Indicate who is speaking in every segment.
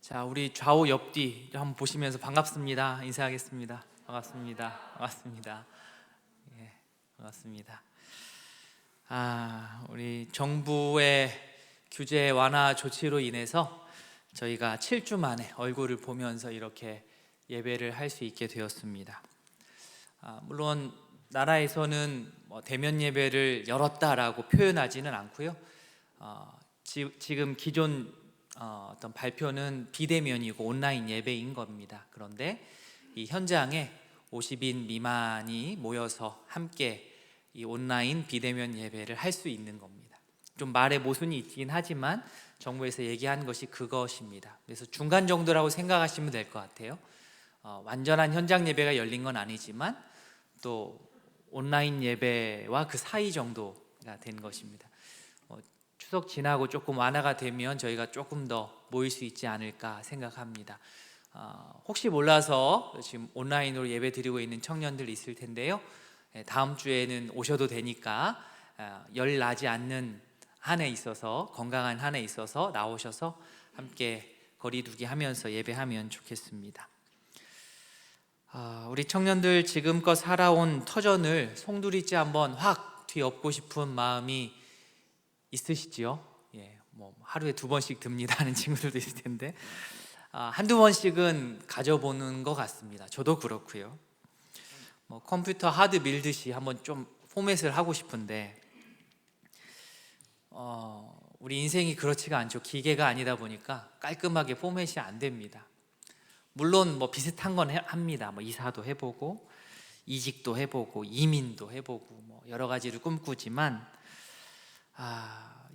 Speaker 1: 자, 우리 좌우 옆뒤 한번 보시면서 반갑습니다. 인사하겠습니다. 반갑습니다. 반갑습니다. 예, 반갑습니다. 우리 정부의 규제 완화 조치로 인해서 저희가 7주 만에 얼굴을 보면서 이렇게 예배를 할 수 있게 되었습니다. 물론 나라에서는 대면 예배를 열었다라고 표현하지는 않고요. 지금 기존 어떤 발표는 비대면이고 온라인 예배인 겁니다. 그런데 이 현장에 50인 미만이 모여서 함께 이 온라인 비대면 예배를 할 수 있는 겁니다. 좀 말에 모순이 있긴 하지만 정부에서 얘기한 것이 그것입니다. 그래서 중간 정도라고 생각하시면 될 것 같아요. 완전한 현장 예배가 열린 건 아니지만 또 온라인 예배와 그 사이 정도가 된 것입니다. 추석 지나고 조금 완화가 되면 저희가 조금 더 모일 수 있지 않을까 생각합니다. 혹시 몰라서 지금 온라인으로 예배 드리고 있는 청년들 있을 텐데요. 다음 주에는 오셔도 되니까 열 나지 않는 한에 있어서, 건강한 한에 있어서 나오셔서 함께 거리두기 하면서 예배하면 좋겠습니다. 우리 청년들 지금껏 살아온 터전을 송두리째 한번 확 뒤엎고 싶은 마음이 있으시지요? 하루에 2번씩 듭니다 하는 친구들도 있을 텐데 한두 번씩은 가져보는 것 같습니다. 저도 그렇고요. 컴퓨터 하드 밀듯이 한번 좀 포맷을 하고 싶은데 우리 인생이 그렇지가 않죠. 기계가 아니다 보니까 깔끔하게 포맷이 안 됩니다. 물론 비슷한 건 합니다. 이사도 해보고 이직도 해보고 이민도 해보고 여러 가지를 꿈꾸지만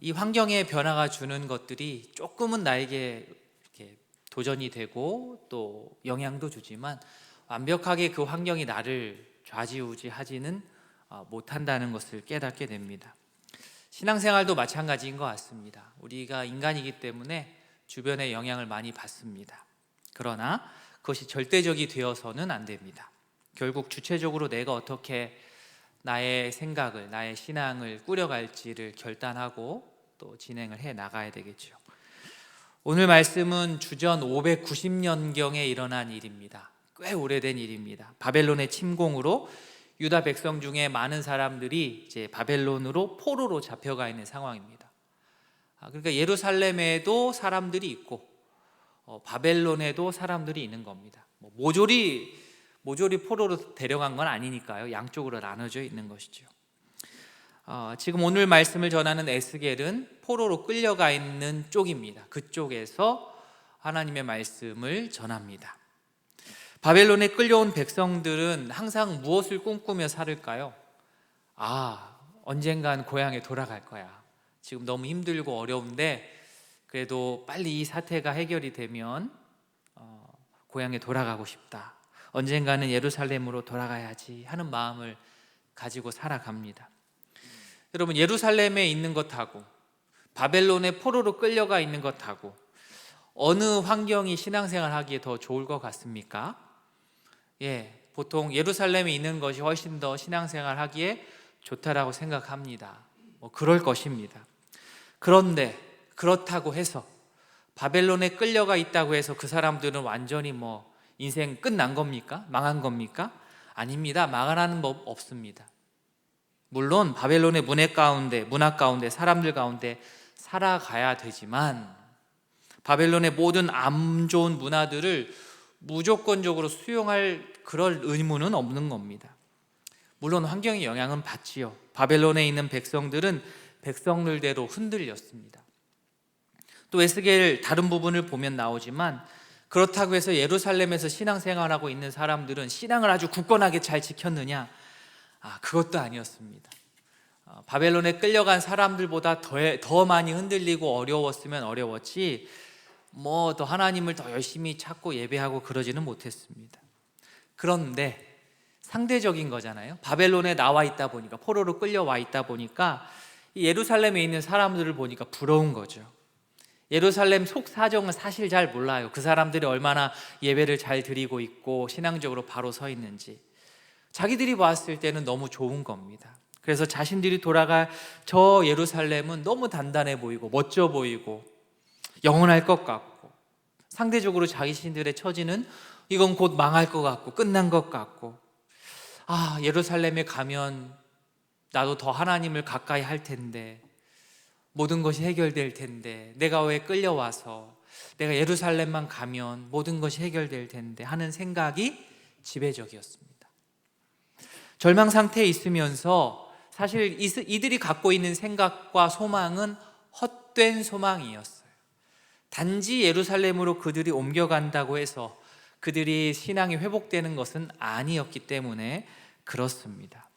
Speaker 1: 이 환경의 변화가 주는 것들이 조금은 나에게 이렇게 도전이 되고 또 영향도 주지만 완벽하게 그 환경이 나를 좌지우지하지는 못한다는 것을 깨닫게 됩니다. 신앙생활도 마찬가지인 것 같습니다. 우리가 인간이기 때문에 주변의 영향을 많이 받습니다. 그러나 그것이 절대적이 되어서는 안 됩니다. 결국 주체적으로 내가 어떻게 나의 생각을, 나의 신앙을 꾸려갈지를 결단하고 또 진행을 해 나가야 되겠죠. 오늘 말씀은 주전 590년경에 일어난 일입니다. 꽤 오래된 일입니다. 바벨론의 침공으로 유다 백성 중에 많은 사람들이 이제 바벨론으로 포로로 잡혀가 있는 상황입니다. 그러니까 예루살렘에도 사람들이 있고 바벨론에도 사람들이 있는 겁니다. 모조리 포로로 데려간 건 아니니까요. 양쪽으로 나눠져 있는 것이죠. 지금 오늘 말씀을 전하는 에스겔은 포로로 끌려가 있는 쪽입니다. 그쪽에서 하나님의 말씀을 전합니다. 바벨론에 끌려온 백성들은 항상 무엇을 꿈꾸며 살을까요? 언젠간 고향에 돌아갈 거야. 지금 너무 힘들고 어려운데 그래도 빨리 이 사태가 해결이 되면 고향에 돌아가고 싶다. 언젠가는 예루살렘으로 돌아가야지 하는 마음을 가지고 살아갑니다. 여러분, 예루살렘에 있는 것하고 바벨론의 포로로 끌려가 있는 것하고 어느 환경이 신앙생활 하기에 더 좋을 것 같습니까? 보통 예루살렘에 있는 것이 훨씬 더 신앙생활 하기에 좋다라고 생각합니다. 그럴 것입니다. 그런데 그렇다고 해서 바벨론에 끌려가 있다고 해서 그 사람들은 완전히 인생 끝난 겁니까? 망한 겁니까? 아닙니다. 망하는 법 없습니다. 물론 바벨론의 문화 가운데 사람들 가운데 살아가야 되지만 바벨론의 모든 안 좋은 문화들을 무조건적으로 수용할 그럴 의무는 없는 겁니다. 물론 환경의 영향은 받지요. 바벨론에 있는 백성들은 백성들대로 흔들렸습니다. 또 에스겔 다른 부분을 보면 나오지만 그렇다고 해서 예루살렘에서 신앙생활하고 있는 사람들은 신앙을 아주 굳건하게 잘 지켰느냐? 그것도 아니었습니다. 바벨론에 끌려간 사람들보다 더 많이 흔들리고 어려웠으면 어려웠지 더 하나님을 더 열심히 찾고 예배하고 그러지는 못했습니다. 그런데 상대적인 거잖아요. 바벨론에 나와 있다 보니까, 포로로 끌려와 있다 보니까 예루살렘에 있는 사람들을 보니까 부러운 거죠. 예루살렘 속 사정은 사실 잘 몰라요. 그 사람들이 얼마나 예배를 잘 드리고 있고 신앙적으로 바로 서 있는지 자기들이 봤을 때는 너무 좋은 겁니다. 그래서 자신들이 돌아갈 저 예루살렘은 너무 단단해 보이고 멋져 보이고 영원할 것 같고 상대적으로 자신들의 처지는 이건 곧 망할 것 같고 끝난 것 같고, 예루살렘에 가면 나도 더 하나님을 가까이 할 텐데, 모든 것이 해결될 텐데, 내가 왜 끌려와서 내가 예루살렘만 가면 모든 것이 해결될 텐데 하는 생각이 지배적이었습니다. 절망 상태에 있으면서 사실 이들이 갖고 있는 생각과 소망은 헛된 소망이었어요. 단지 예루살렘으로 그들이 옮겨간다고 해서 그들이 신앙이 회복되는 것은 아니었기 때문에 그렇습니다.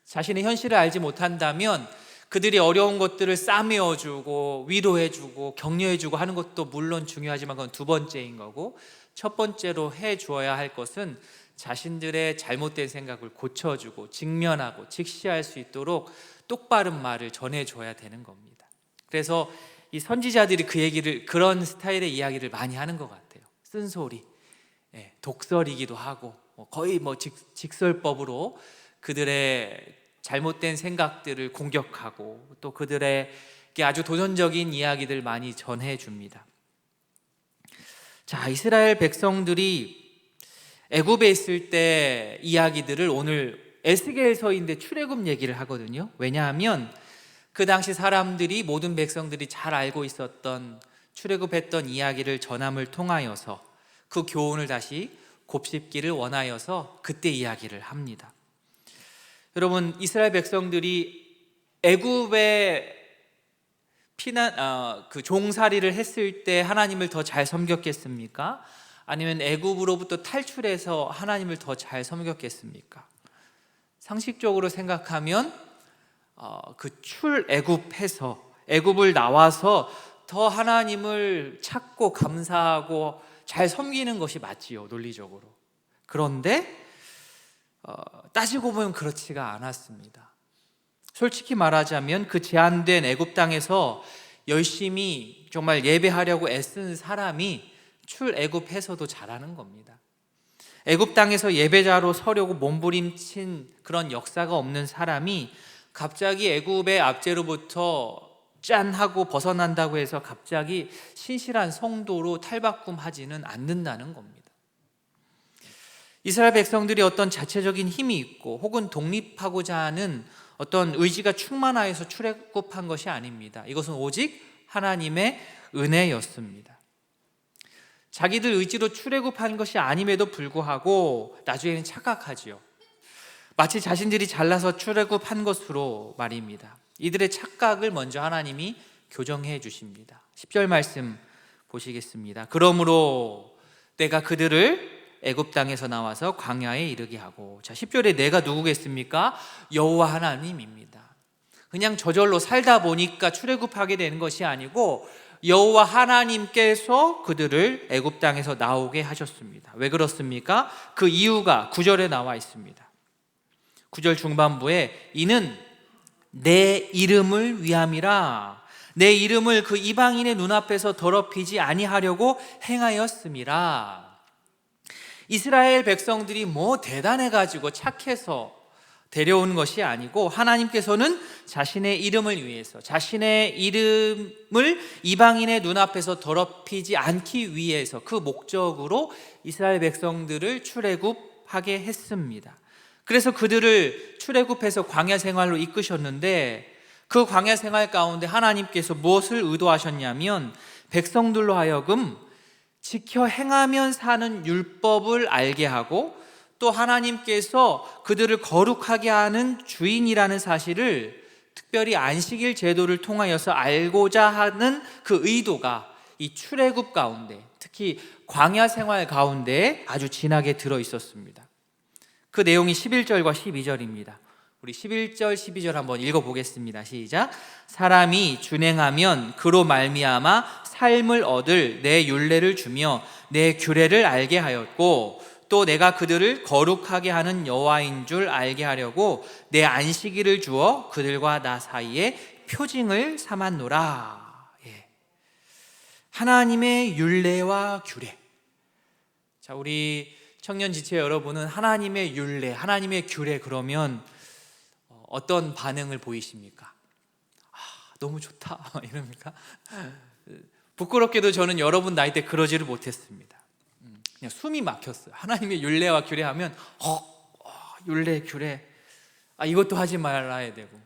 Speaker 1: 자신의 현실을 알지 못한다면 그들이 어려운 것들을 싸매어주고 위로해주고 격려해주고 하는 것도 물론 중요하지만 그건 두 번째인 거고, 첫 번째로 해주어야 할 것은 자신들의 잘못된 생각을 고쳐주고 직면하고 직시할 수 있도록 똑바른 말을 전해줘야 되는 겁니다. 그래서 이 선지자들이 그런 스타일의 이야기를 많이 하는 것 같아요. 쓴소리, 독설이기도 하고 거의 직설법으로 그들의 잘못된 생각들을 공격하고 또 그들에게 아주 도전적인 이야기들 많이 전해줍니다. 자, 이스라엘 백성들이 애굽에 있을 때 이야기들을 오늘 에스겔서인데 출애굽 얘기를 하거든요. 왜냐하면 그 당시 사람들이, 모든 백성들이 잘 알고 있었던 출애굽했던 이야기를 전함을 통하여서 그 교훈을 다시 곱씹기를 원하여서 그때 이야기를 합니다. 여러분, 이스라엘 백성들이 애굽에 종살이를 했을 때 하나님을 더 잘 섬겼겠습니까? 아니면 애굽으로부터 탈출해서 하나님을 더 잘 섬겼겠습니까? 상식적으로 생각하면 그 출애굽해서 애굽을 나와서 더 하나님을 찾고 감사하고 잘 섬기는 것이 맞지요, 논리적으로. 그런데 따지고 보면 그렇지가 않았습니다. 솔직히 말하자면 그 제한된 애굽 땅에서 열심히 정말 예배하려고 애쓴 사람이 출애굽해서도 잘하는 겁니다. 애굽 땅에서 예배자로 서려고 몸부림친 그런 역사가 없는 사람이 갑자기 애굽의 압제로부터 짠 하고 벗어난다고 해서 갑자기 신실한 성도로 탈바꿈하지는 않는다는 겁니다. 이스라엘 백성들이 어떤 자체적인 힘이 있고 혹은 독립하고자 하는 어떤 의지가 충만하여서 출애굽한 것이 아닙니다. 이것은 오직 하나님의 은혜였습니다. 자기들 의지로 출애굽한 것이 아님에도 불구하고 나중에는 착각하지요. 마치 자신들이 잘나서 출애굽한 것으로 말입니다. 이들의 착각을 먼저 하나님이 교정해 주십니다. 10절 말씀 보시겠습니다. 그러므로 내가 그들을 애굽 땅에서 나와서 광야에 이르게 하고, 자, 10절에 내가 누구겠습니까? 여호와 하나님입니다. 그냥 저절로 살다 보니까 출애굽하게 되는 것이 아니고 여호와 하나님께서 그들을 애굽 땅에서 나오게 하셨습니다. 왜 그렇습니까? 그 이유가 9절에 나와 있습니다. 9절 중반부에 이는 내 이름을 위함이라, 내 이름을 그 이방인의 눈앞에서 더럽히지 아니하려고 행하였음이라. 이스라엘 백성들이 대단해가지고 착해서 데려온 것이 아니고 하나님께서는 자신의 이름을 위해서, 자신의 이름을 이방인의 눈앞에서 더럽히지 않기 위해서 그 목적으로 이스라엘 백성들을 출애굽하게 했습니다. 그래서 그들을 출애굽해서 광야 생활로 이끄셨는데, 그 광야 생활 가운데 하나님께서 무엇을 의도하셨냐면 백성들로 하여금 지켜 행하면 사는 율법을 알게 하고 또 하나님께서 그들을 거룩하게 하는 주인이라는 사실을 특별히 안식일 제도를 통하여서 알고자 하는 그 의도가 이 출애굽 가운데, 특히 광야 생활 가운데 아주 진하게 들어 있었습니다. 그 내용이 11절과 12절입니다. 우리 11절, 12절 한번 읽어보겠습니다. 시작. 사람이 준행하면 그로 말미암아 삶을 얻을 내 율례를 주며 내 규례를 알게 하였고, 또 내가 그들을 거룩하게 하는 여호와인 줄 알게 하려고 내 안식일을 주어 그들과 나 사이에 표징을 삼았노라. 하나님의 율례와 규례. 자, 우리 청년 지체 여러분은 하나님의 율례, 하나님의 규례 그러면 어떤 반응을 보이십니까? 너무 좋다 이럽니까? 부끄럽게도 저는 여러분 나이 때 그러지를 못했습니다. 그냥 숨이 막혔어요. 하나님의 율례와 규례하면 율례 규례, 이것도 하지 말아야 되고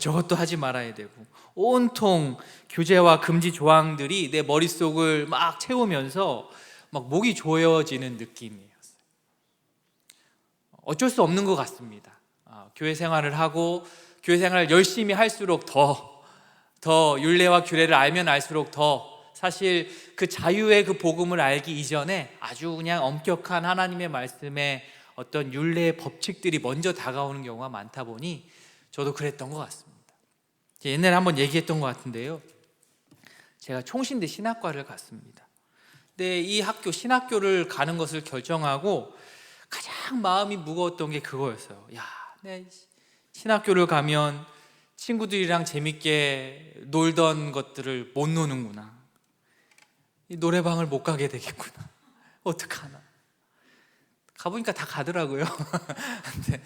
Speaker 1: 저것도 하지 말아야 되고, 온통 규제와 금지 조항들이 내 머릿속을 막 채우면서 막 목이 조여지는 느낌이었어요. 어쩔 수 없는 것 같습니다. 교회 생활을 하고 교회 생활을 열심히 할수록 더 율례와 규례를 알면 알수록 더 사실 그 자유의 그 복음을 알기 이전에 아주 그냥 엄격한 하나님의 말씀에 어떤 율례의 법칙들이 먼저 다가오는 경우가 많다 보니 저도 그랬던 것 같습니다. 옛날에 한번 얘기했던 것 같은데요, 제가 총신대 신학과를 갔습니다. 근데 이 학교 신학교를 가는 것을 결정하고 가장 마음이 무거웠던 게 그거였어요. 내 신학교를 가면 친구들이랑 재밌게 놀던 것들을 못 노는구나, 이 노래방을 못 가게 되겠구나, 어떡하나. 가보니까 다 가더라고요. 근데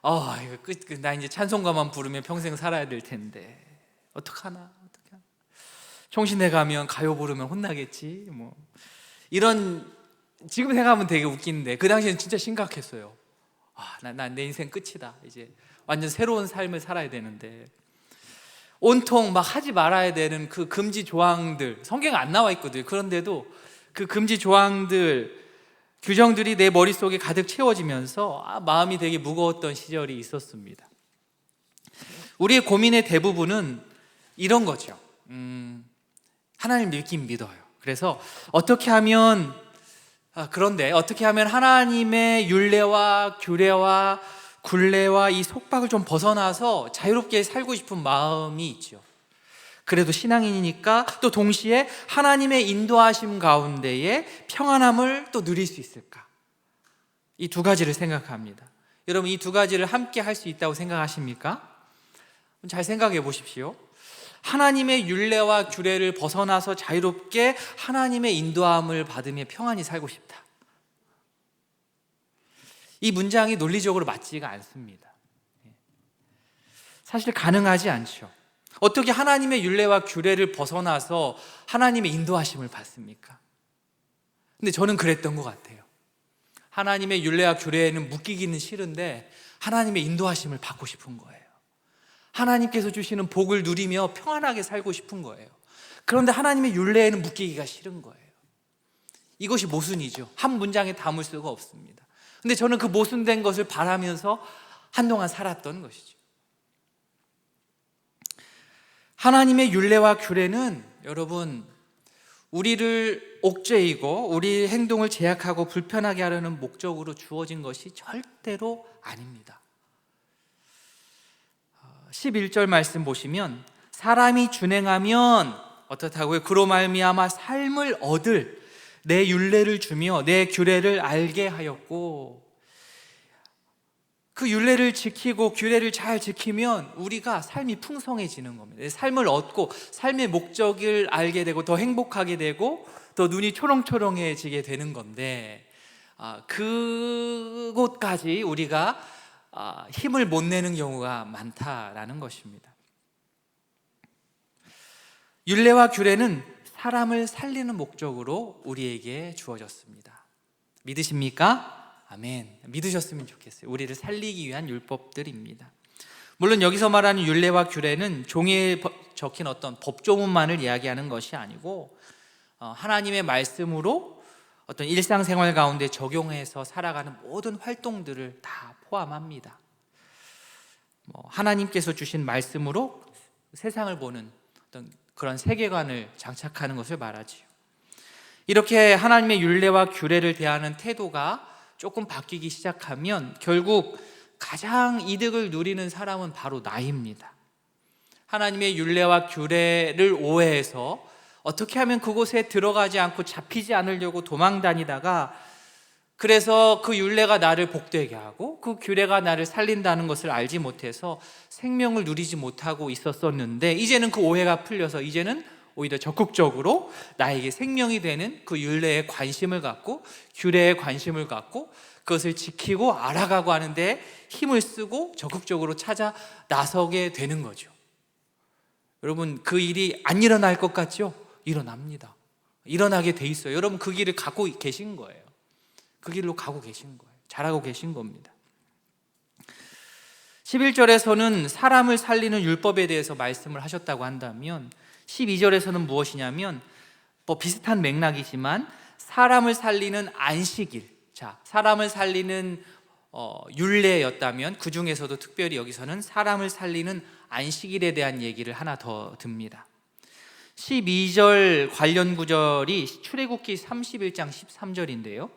Speaker 1: 이거 나 이제 찬송가만 부르면 평생 살아야 될 텐데 어떡하나. 총신대 가면 가요 부르면 혼나겠지, 뭐 이런, 지금 생각하면 되게 웃기는데 그 당시에는 진짜 심각했어요. 난 내 인생 끝이다, 이제 완전 새로운 삶을 살아야 되는데 온통 막 하지 말아야 되는 그 금지 조항들, 성경에 안 나와 있거든요. 그런데도 그 금지 조항들, 규정들이 내 머릿속에 가득 채워지면서 마음이 되게 무거웠던 시절이 있었습니다. 우리의 고민의 대부분은 이런 거죠. 하나님 믿긴 믿어요. 그래서 어떻게 하면 하나님의 율례와 규례와 굴레와 이 속박을 좀 벗어나서 자유롭게 살고 싶은 마음이 있죠. 그래도 신앙인이니까 또 동시에 하나님의 인도하심 가운데에 평안함을 또 누릴 수 있을까? 이 두 가지를 생각합니다. 여러분, 이 두 가지를 함께 할 수 있다고 생각하십니까? 잘 생각해 보십시오. 하나님의 율례와 규례를 벗어나서 자유롭게 하나님의 인도함을 받으며 평안히 살고 싶다. 이 문장이 논리적으로 맞지가 않습니다. 사실 가능하지 않죠. 어떻게 하나님의 율례와 규례를 벗어나서 하나님의 인도하심을 받습니까? 근데 저는 그랬던 것 같아요. 하나님의 율례와 규례에는 묶이기는 싫은데 하나님의 인도하심을 받고 싶은 거예요. 하나님께서 주시는 복을 누리며 평안하게 살고 싶은 거예요. 그런데 하나님의 율례에는 묶이기가 싫은 거예요. 이것이 모순이죠. 한 문장에 담을 수가 없습니다. 근데 저는 그 모순된 것을 바라면서 한동안 살았던 것이죠. 하나님의 율례와 규례는 여러분, 우리를 옥죄이고 우리 행동을 제약하고 불편하게 하려는 목적으로 주어진 것이 절대로 아닙니다. 11절 말씀 보시면 사람이 준행하면 어떻다고요? 그로 말미암아 삶을 얻을 내 율례를 주며 내 규례를 알게 하였고, 그 율례를 지키고 규례를 잘 지키면 우리가 삶이 풍성해지는 겁니다. 삶을 얻고 삶의 목적을 알게 되고 더 행복하게 되고 더 눈이 초롱초롱해지게 되는 건데, 그곳까지 우리가 힘을 못 내는 경우가 많다라는 것입니다. 율례와 규례는 사람을 살리는 목적으로 우리에게 주어졌습니다. 믿으십니까? 아멘. 믿으셨으면 좋겠어요. 우리를 살리기 위한 율법들입니다. 물론 여기서 말하는 율례와 규례는 종이에 적힌 어떤 법조문만을 이야기하는 것이 아니고 하나님의 말씀으로 어떤 일상생활 가운데 적용해서 살아가는 모든 활동들을 다 포함합니다. 하나님께서 주신 말씀으로 세상을 보는 어떤 그런 세계관을 장착하는 것을 말하지요. 이렇게 하나님의 율례와 규례를 대하는 태도가 조금 바뀌기 시작하면 결국 가장 이득을 누리는 사람은 바로 나입니다. 하나님의 율례와 규례를 오해해서 어떻게 하면 그곳에 들어가지 않고 잡히지 않으려고 도망 다니다가, 그래서 그 율례가 나를 복되게 하고 그 규례가 나를 살린다는 것을 알지 못해서 생명을 누리지 못하고 있었었는데, 이제는 그 오해가 풀려서 이제는 오히려 적극적으로 나에게 생명이 되는 그 율례에 관심을 갖고 규례에 관심을 갖고 그것을 지키고 알아가고 하는데 힘을 쓰고 적극적으로 찾아 나서게 되는 거죠. 여러분, 그 일이 안 일어날 것 같죠? 일어납니다. 일어나게 돼 있어요. 여러분 그 길을 갖고 계신 거예요. 그 길로 가고 계신 거예요. 잘하고 계신 겁니다. 11절에서는 사람을 살리는 율법에 대해서 말씀을 하셨다고 한다면 12절에서는 무엇이냐면 뭐 비슷한 맥락이지만 사람을 살리는 안식일, 자, 사람을 살리는 율례였다면 그 중에서도 특별히 여기서는 사람을 살리는 안식일에 대한 얘기를 하나 더 듭니다. 12절 관련 구절이 출애굽기 31장 13절인데요.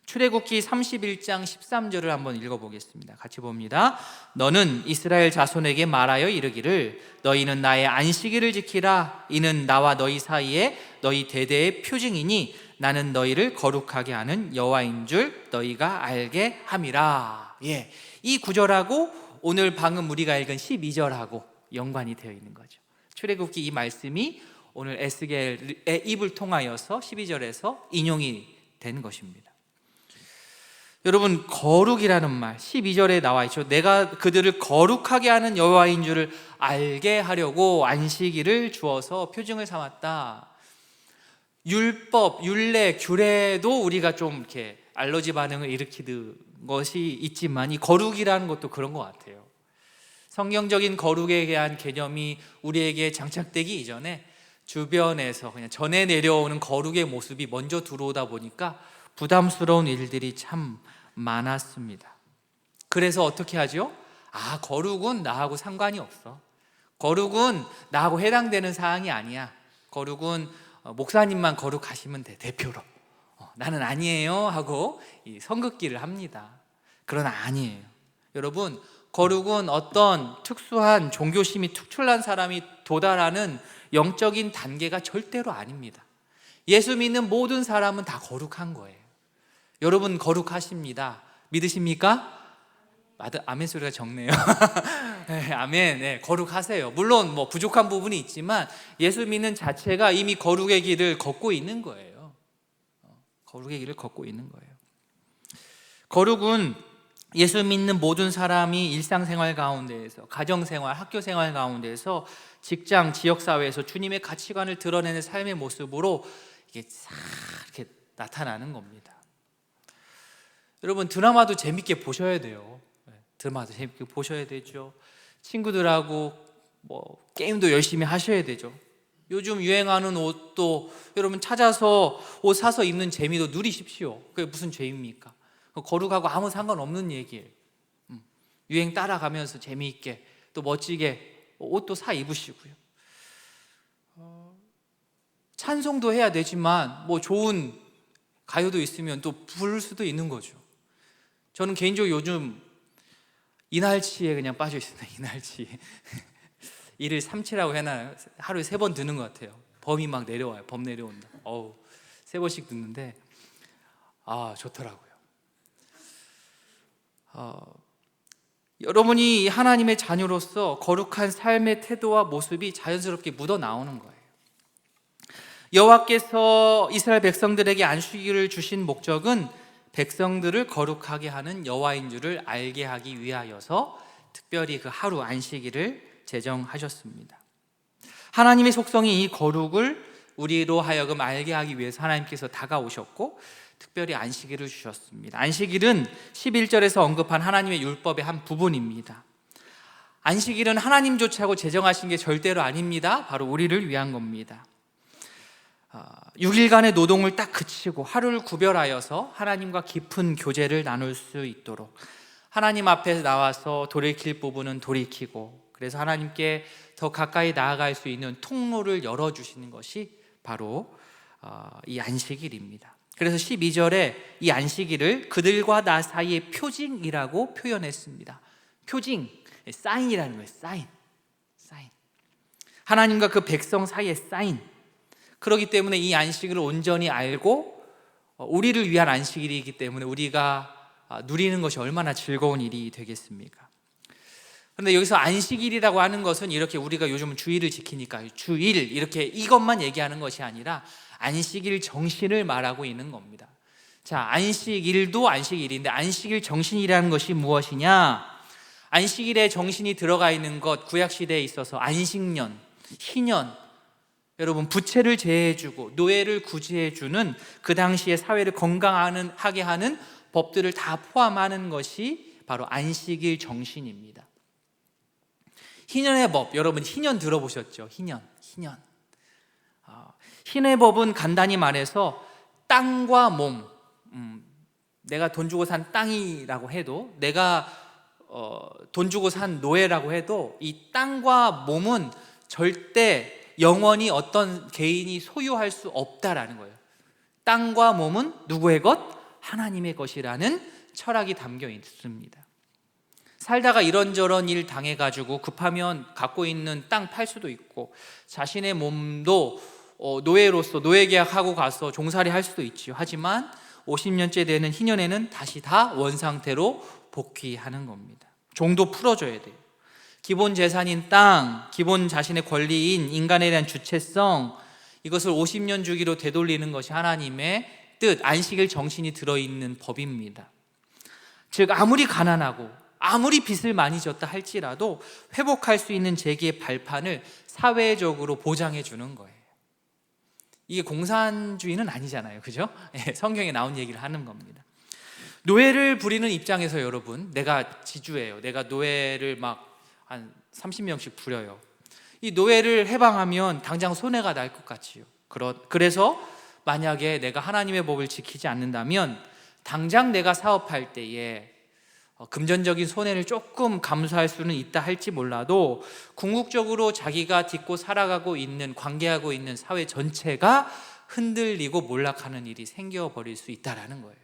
Speaker 1: 출애굽기 31장 13절을 한번 읽어보겠습니다. 같이 봅니다. 너는 이스라엘 자손에게 말하여 이르기를 너희는 나의 안식일을 지키라. 이는 나와 너희 사이에 너희 대대의 표징이니 나는 너희를 거룩하게 하는 여호와인 줄 너희가 알게 함이라. 예, 이 구절하고 오늘 방금 우리가 읽은 12절하고 연관이 되어 있는 거죠. 출애굽기 이 말씀이 오늘 에스겔의 입을 통하여서 12절에서 인용이 된 것입니다. 여러분 거룩이라는 말 12절에 나와 있죠. 내가 그들을 거룩하게 하는 여호와인 줄을 알게 하려고 안식일을 주어서 표징을 삼았다. 율법, 율례, 규례도 우리가 좀 이렇게 알러지 반응을 일으키는 것이 있지만 이 거룩이라는 것도 그런 것 같아요. 성경적인 거룩에 대한 개념이 우리에게 장착되기 이전에 주변에서 그냥 전해 내려오는 거룩의 모습이 먼저 들어오다 보니까 부담스러운 일들이 참 많았습니다. 그래서 어떻게 하죠? 거룩은 나하고 상관이 없어. 거룩은 나하고 해당되는 사항이 아니야. 거룩은 목사님만 거룩하시면 돼, 대표로. 나는 아니에요 하고 이 선긋기를 합니다. 그러나 아니에요. 여러분, 거룩은 어떤 특수한 종교심이 특출난 사람이 도달하는 영적인 단계가 절대로 아닙니다. 예수 믿는 모든 사람은 다 거룩한 거예요. 여러분 거룩하십니다. 믿으십니까? 아멘 소리가 적네요. 네, 아멘. 네, 거룩하세요. 물론 뭐 부족한 부분이 있지만 예수 믿는 자체가 이미 거룩의 길을 걷고 있는 거예요. 거룩의 길을 걷고 있는 거예요. 거룩은 예수 믿는 모든 사람이 일상생활 가운데에서, 가정생활, 학교생활 가운데에서, 직장, 지역사회에서 주님의 가치관을 드러내는 삶의 모습으로 이게 싹 이렇게 나타나는 겁니다. 여러분 드라마도 재밌게 보셔야 돼요. 드라마도 재밌게 보셔야 되죠. 친구들하고 뭐 게임도 열심히 하셔야 되죠. 요즘 유행하는 옷도 여러분 찾아서 옷 사서 입는 재미도 누리십시오. 그게 무슨 죄입니까? 거룩하고 아무 상관없는 얘기예요. 유행 따라가면서 재미있게 또 멋지게 옷도 사 입으시고요. 찬송도 해야 되지만 뭐 좋은 가요도 있으면 또 부를 수도 있는 거죠. 저는 개인적으로 요즘 이날치에 그냥 빠져 있습니다. 이날치. 일을 삼치라고 해놔요. 하루에 3번 듣는 것 같아요. 범이 막 내려와요. 범 내려온다. 3번씩 듣는데 좋더라고요. 여러분이 하나님의 자녀로서 거룩한 삶의 태도와 모습이 자연스럽게 묻어 나오는 거예요. 여호와께서 이스라엘 백성들에게 안식일을 주신 목적은 백성들을 거룩하게 하는 여호와인 줄을 알게 하기 위하여서 특별히 그 하루 안식일을 제정하셨습니다. 하나님의 속성이 이 거룩을 우리로 하여금 알게 하기 위해서 하나님께서 다가오셨고 특별히 안식일을 주셨습니다. 안식일은 11절에서 언급한 하나님의 율법의 한 부분입니다. 안식일은 하나님조차고 제정하신 게 절대로 아닙니다. 바로 우리를 위한 겁니다. 6일간의 노동을 딱 그치고 하루를 구별하여서 하나님과 깊은 교제를 나눌 수 있도록 하나님 앞에 나와서 돌이킬 부분은 돌이키고 그래서 하나님께 더 가까이 나아갈 수 있는 통로를 열어주시는 것이 바로 이 안식일입니다. 그래서 12절에 이 안식일을 그들과 나 사이의 표징이라고 표현했습니다. 표징, 사인이라는 거예요. 사인. 하나님과 그 백성 사이의 사인. 그렇기 때문에 이 안식일을 온전히 알고 우리를 위한 안식일이기 때문에 우리가 누리는 것이 얼마나 즐거운 일이 되겠습니까? 그런데 여기서 안식일이라고 하는 것은 이렇게 우리가 요즘 주일을 지키니까 주일 이렇게 이것만 얘기하는 것이 아니라 안식일 정신을 말하고 있는 겁니다. 자, 안식일도 안식일인데 안식일 정신이라는 것이 무엇이냐? 안식일의 정신이 들어가 있는 것, 구약시대에 있어서 안식년, 희년, 여러분, 부채를 제해주고 노예를 구제해주는 그 당시의 사회를 건강하게 하는 법들을 다 포함하는 것이 바로 안식일 정신입니다. 희년의 법, 여러분 희년 들어보셨죠? 희년. 희년의 법은 간단히 말해서 땅과 몸, 내가 돈 주고 산 땅이라고 해도, 내가 돈 주고 산 노예라고 해도 이 땅과 몸은 절대 영원히 어떤 개인이 소유할 수 없다라는 거예요. 땅과 몸은 누구의 것? 하나님의 것이라는 철학이 담겨 있습니다. 살다가 이런저런 일 당해가지고 급하면 갖고 있는 땅 팔 수도 있고, 자신의 몸도 노예로서 노예 계약하고 가서 종살이 할 수도 있지요. 하지만 50년째 되는 희년에는 다시 다 원상태로 복귀하는 겁니다. 종도 풀어줘야 돼요. 기본 재산인 땅, 기본 자신의 권리인 인간에 대한 주체성, 이것을 50년 주기로 되돌리는 것이 하나님의 뜻, 안식일 정신이 들어있는 법입니다. 즉, 아무리 가난하고 아무리 빚을 많이 졌다 할지라도 회복할 수 있는 재기의 발판을 사회적으로 보장해 주는 거예요. 이게 공산주의는 아니잖아요, 그죠? 성경에 나온 얘기를 하는 겁니다. 노예를 부리는 입장에서 여러분, 내가 지주예요. 내가 노예를 막 한 30명씩 부려요. 이 노예를 해방하면 당장 손해가 날 것 같지요. 그래서 만약에 내가 하나님의 법을 지키지 않는다면 당장 내가 사업할 때에 금전적인 손해를 조금 감수할 수는 있다 할지 몰라도 궁극적으로 자기가 딛고 살아가고 있는, 관계하고 있는 사회 전체가 흔들리고 몰락하는 일이 생겨버릴 수 있다라는 거예요.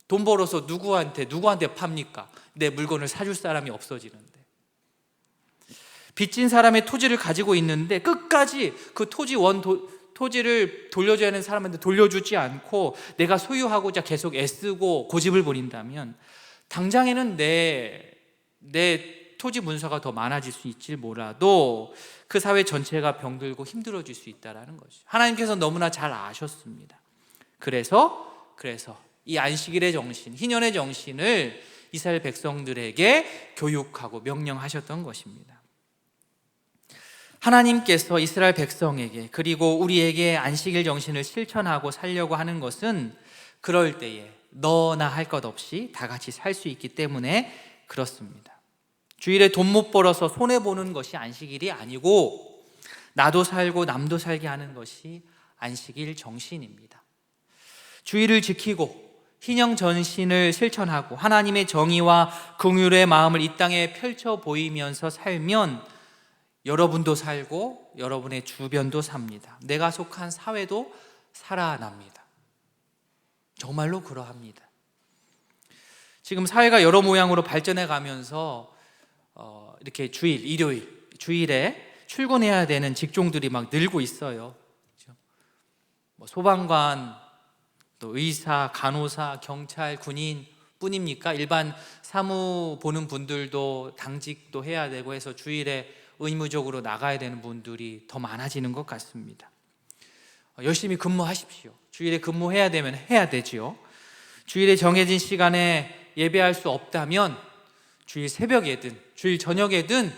Speaker 1: 돈 벌어서 누구한테 팝니까? 내 물건을 사줄 사람이 없어지는데. 빚진 사람의 토지를 가지고 있는데 끝까지 그 토지를 돌려줘야 하는 사람한테 돌려주지 않고 내가 소유하고자 계속 애쓰고 고집을 부린다면 당장에는 내 토지 문서가 더 많아질 수 있지 몰라도 그 사회 전체가 병들고 힘들어질 수 있다는 것이 하나님께서 너무나 잘 아셨습니다. 그래서 이 안식일의 정신, 희년의 정신을 이스라엘 백성들에게 교육하고 명령하셨던 것입니다. 하나님께서 이스라엘 백성에게 그리고 우리에게 안식일 정신을 실천하고 살려고 하는 것은 그럴 때에 너나 할 것 없이 다 같이 살 수 있기 때문에 그렇습니다. 주일에 돈 못 벌어서 손해보는 것이 안식일이 아니고 나도 살고 남도 살게 하는 것이 안식일 정신입니다. 주일을 지키고 희년 전신을 실천하고 하나님의 정의와 긍휼의 마음을 이 땅에 펼쳐 보이면서 살면 여러분도 살고 여러분의 주변도 삽니다. 내가 속한 사회도 살아납니다. 정말로 그러합니다. 지금 사회가 여러 모양으로 발전해 가면서 이렇게 일요일, 주일에 출근해야 되는 직종들이 막 늘고 있어요. 소방관, 또 의사, 간호사, 경찰, 군인 뿐입니까? 일반 사무 보는 분들도 당직도 해야 되고 해서 주일에 의무적으로 나가야 되는 분들이 더 많아지는 것 같습니다. 열심히 근무하십시오. 주일에 근무해야 되면 해야 되지요. 주일에 정해진 시간에 예배할 수 없다면 주일 새벽에든 주일 저녁에든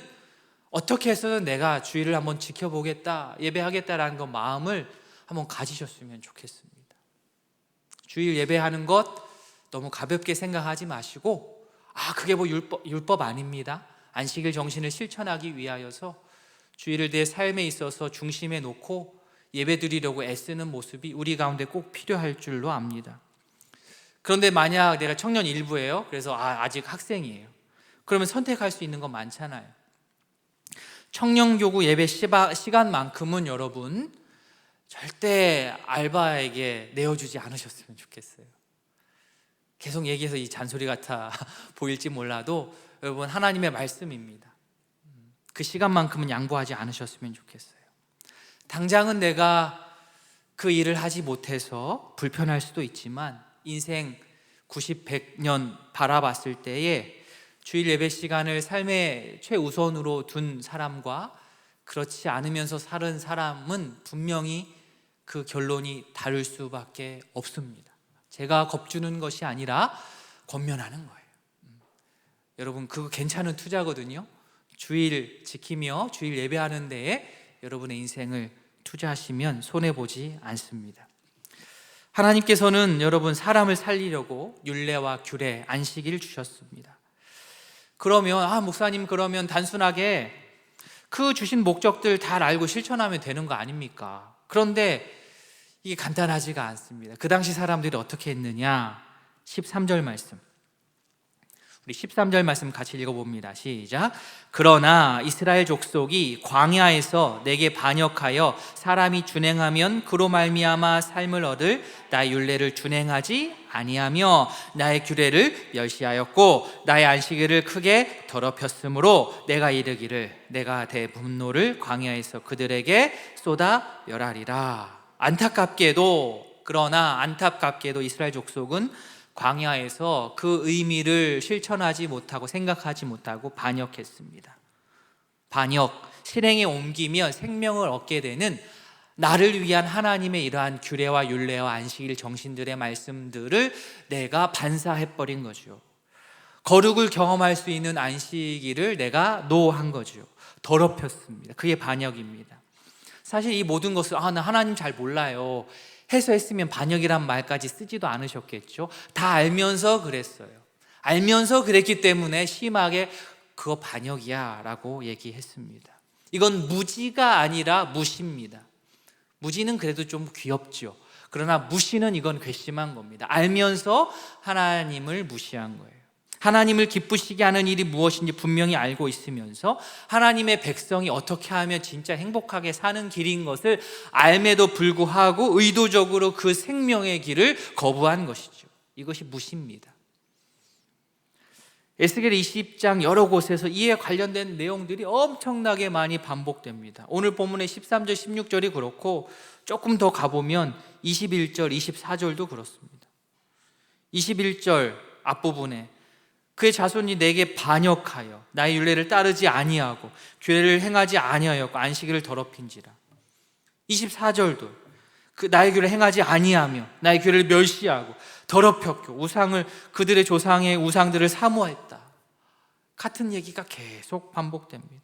Speaker 1: 어떻게 해서든 내가 주일을 한번 지켜보겠다, 예배하겠다라는 그 마음을 한번 가지셨으면 좋겠습니다. 주일 예배하는 것 너무 가볍게 생각하지 마시고 그게 뭐 율법 아닙니다. 안식일 정신을 실천하기 위하여서 주일을 내 삶에 있어서 중심에 놓고 예배드리려고 애쓰는 모습이 우리 가운데 꼭 필요할 줄로 압니다. 그런데 만약 내가 청년 일부예요. 그래서 아직 학생이에요. 그러면 선택할 수 있는 건 많잖아요. 청년교구 예배 시간만큼은 여러분 절대 알바에게 내어주지 않으셨으면 좋겠어요. 계속 얘기해서 이 잔소리 같아 보일지 몰라도 여러분 하나님의 말씀입니다. 그 시간만큼은 양보하지 않으셨으면 좋겠어요. 당장은 내가 그 일을 하지 못해서 불편할 수도 있지만 인생 90, 100년 바라봤을 때에 주일 예배 시간을 삶의 최우선으로 둔 사람과 그렇지 않으면서 사는 사람은 분명히 그 결론이 다를 수밖에 없습니다. 제가 겁주는 것이 아니라 권면하는 거예요. 여러분 그거 괜찮은 투자거든요. 주일 지키며 주일 예배하는 데에 여러분의 인생을 투자하시면 손해보지 않습니다. 하나님께서는 여러분 사람을 살리려고 율례와 규례, 안식일을 주셨습니다. 그러면 목사님 그러면 단순하게 그 주신 목적들 잘 알고 실천하면 되는 거 아닙니까? 그런데 이게 간단하지가 않습니다. 그 당시 사람들이 어떻게 했느냐? 13절 말씀, 우리 13절 말씀 같이 읽어봅니다. 시작. 그러나 이스라엘 족속이 광야에서 내게 반역하여 사람이 준행하면 그로 말미암아 삶을 얻을 나의 율례를 준행하지 아니하며 나의 규례를 멸시하였고 나의 안식일을 크게 더럽혔으므로 내가 이르기를 내가 내 분노를 광야에서 그들에게 쏟아 멸하리라. 그러나 안타깝게도 이스라엘 족속은 광야에서 그 의미를 실천하지 못하고 생각하지 못하고 반역했습니다. 반역, 실행에 옮기면 생명을 얻게 되는 나를 위한 하나님의 이러한 규례와 율례와 안식일 정신들의 말씀들을 내가 반사해버린 거죠. 거룩을 경험할 수 있는 안식일을 내가 노한 거죠. 더럽혔습니다. 그게 반역입니다. 사실 이 모든 것을 나 하나님 잘 몰라요 해서 했으면 반역이란 말까지 쓰지도 않으셨겠죠. 다 알면서 그랬어요. 알면서 그랬기 때문에 심하게 그거 반역이야 라고 얘기했습니다. 이건 무지가 아니라 무시입니다. 무지는 그래도 좀 귀엽죠. 그러나 무시는 이건 괘씸한 겁니다. 알면서 하나님을 무시한 거예요. 하나님을 기쁘시게 하는 일이 무엇인지 분명히 알고 있으면서 하나님의 백성이 어떻게 하면 진짜 행복하게 사는 길인 것을 알매도 불구하고 의도적으로 그 생명의 길을 거부한 것이죠. 이것이 무시입니다. 에스겔 20장 여러 곳에서 이에 관련된 내용들이 엄청나게 많이 반복됩니다. 오늘 본문의 13절, 16절이 그렇고 조금 더 가보면 21절, 24절도 그렇습니다. 21절 앞부분에 그의 자손이 내게 반역하여 나의 율례를 따르지 아니하고 규례를 행하지 아니하였고 안식일을 더럽힌지라. 24절도 나의 규례를 행하지 아니하며 나의 규례를 멸시하고 더럽혔고 그들의 조상의 우상들을 사모했다. 같은 얘기가 계속 반복됩니다.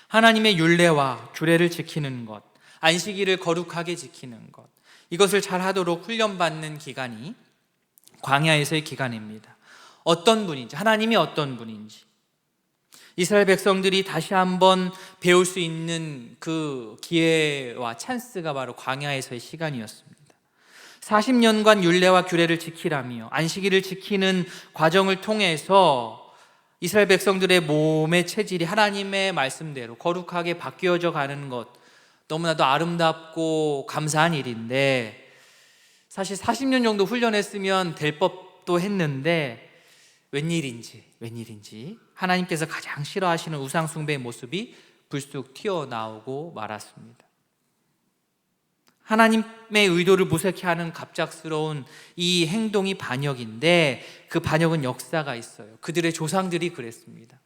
Speaker 1: 하나님의 율례와 규례를 지키는 것, 안식일을 거룩하게 지키는 것, 이것을 잘하도록 훈련받는 기간이 광야에서의 기간입니다. 어떤 분인지, 하나님이 어떤 분인지 이스라엘 백성들이 다시 한번 배울 수 있는 그 기회와 찬스가 바로 광야에서의 시간이었습니다. 40년간 율례와 규례를 지키라며 안식일을 지키는 과정을 통해서 이스라엘 백성들의 몸의 체질이 하나님의 말씀대로 거룩하게 바뀌어져 가는 것, 너무나도 아름답고 감사한 일인데, 사실 40년 정도 훈련했으면 될 법도 했는데 웬일인지 하나님께서 가장 싫어하시는 우상 숭배의 모습이 불쑥 튀어나오고 말았습니다. 하나님의 의도를 무색해 하는 갑작스러운 이 행동이 반역인데, 그 반역은 역사가 있어요. 그들의 조상들이 그랬습니다.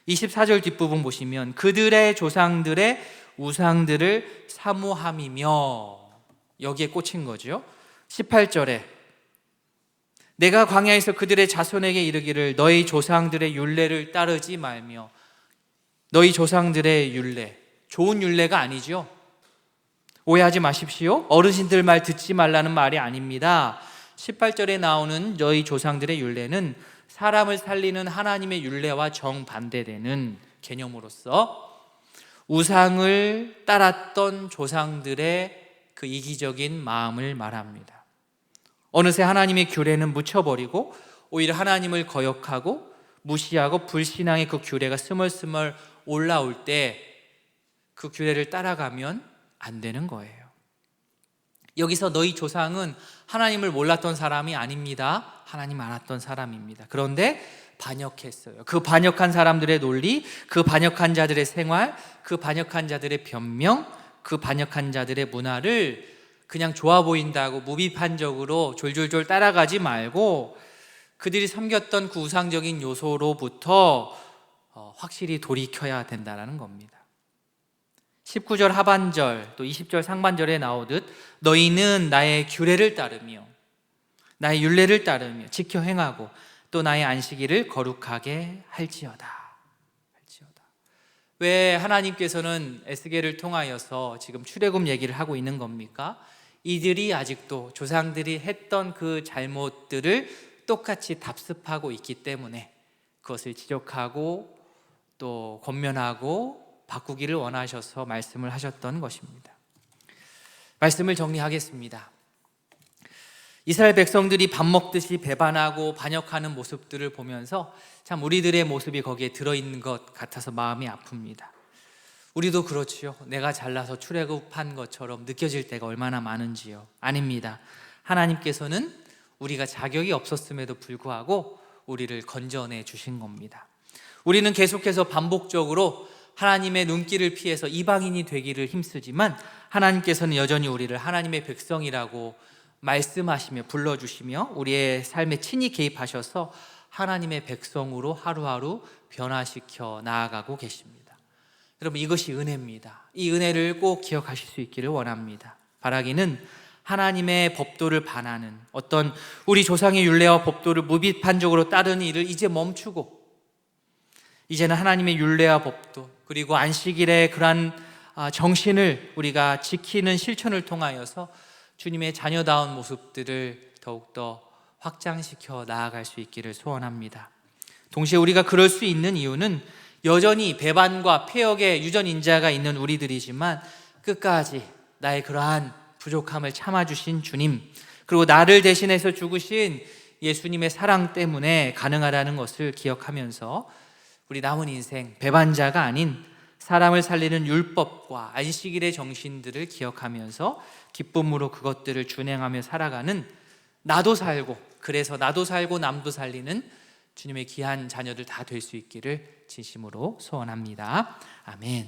Speaker 1: 24절 뒷부분 보시면 그들의 조상들의 우상들을 사모함이며, 여기에 꽂힌 거죠. 18절에 내가 광야에서 그들의 자손에게 이르기를 너희 조상들의 율례를 따르지 말며, 너희 조상들의 율례, 좋은 율례가 아니죠. 오해하지 마십시오. 어르신들 말 듣지 말라는 말이 아닙니다. 18절에 나오는 너희 조상들의 율례는 사람을 살리는 하나님의 율례와 정반대되는 개념으로서 우상을 따랐던 조상들의 그 이기적인 마음을 말합니다. 어느새 하나님의 규례는 묻혀버리고 오히려 하나님을 거역하고 무시하고 불신앙의 그 규례가 스멀스멀 올라올 때 그 규례를 따라가면 안 되는 거예요. 여기서 너희 조상은 하나님을 몰랐던 사람이 아닙니다. 하나님 알았던 사람입니다. 그런데 반역했어요. 그 반역한 사람들의 논리, 그 반역한 자들의 생활, 그 반역한 자들의 변명, 그 반역한 자들의 문화를 그냥 좋아 보인다고 무비판적으로 졸졸졸 따라가지 말고 그들이 섬겼던 그 우상적인 요소로부터 확실히 돌이켜야 된다는 겁니다. 19절 하반절 또 20절 상반절에 나오듯 너희는 나의 규례를 따르며 나의 율례를 따르며 지켜 행하고 또 나의 안식일을 거룩하게 할지어다. 왜 하나님께서는 에스겔을 통하여서 지금 출애굽 얘기를 하고 있는 겁니까? 이들이 아직도 조상들이 했던 그 잘못들을 똑같이 답습하고 있기 때문에 그것을 지적하고 또 권면하고 바꾸기를 원하셔서 말씀을 하셨던 것입니다. 말씀을 정리하겠습니다. 이스라엘 백성들이 밥 먹듯이 배반하고 반역하는 모습들을 보면서 참 우리들의 모습이 거기에 들어있는 것 같아서 마음이 아픕니다. 우리도 그렇지요. 내가 잘나서 출애굽한 것처럼 느껴질 때가 얼마나 많은지요. 아닙니다. 하나님께서는 우리가 자격이 없었음에도 불구하고 우리를 건져내 주신 겁니다. 우리는 계속해서 반복적으로 하나님의 눈길을 피해서 이방인이 되기를 힘쓰지만 하나님께서는 여전히 우리를 하나님의 백성이라고 말씀하시며 불러주시며 우리의 삶에 친히 개입하셔서 하나님의 백성으로 하루하루 변화시켜 나아가고 계십니다. 여러분, 이것이 은혜입니다. 이 은혜를 꼭 기억하실 수 있기를 원합니다. 바라기는 하나님의 법도를 반하는 어떤 우리 조상의 율례와 법도를 무비판적으로 따르는 일을 이제 멈추고 이제는 하나님의 율례와 법도 그리고 안식일의 그러한 정신을 우리가 지키는 실천을 통하여서 주님의 자녀다운 모습들을 더욱더 확장시켜 나아갈 수 있기를 소원합니다. 동시에 우리가 그럴 수 있는 이유는 여전히 배반과 폐역의 유전인자가 있는 우리들이지만 끝까지 나의 그러한 부족함을 참아주신 주님, 그리고 나를 대신해서 죽으신 예수님의 사랑 때문에 가능하다는 것을 기억하면서 우리 남은 인생 배반자가 아닌 사람을 살리는 율법과 안식일의 정신들을 기억하면서 기쁨으로 그것들을 준행하며 살아가는 나도 살고 그래서 나도 살고 남도 살리는 주님의 귀한 자녀들 다 될 수 있기를 진심으로 소원합니다. 아멘.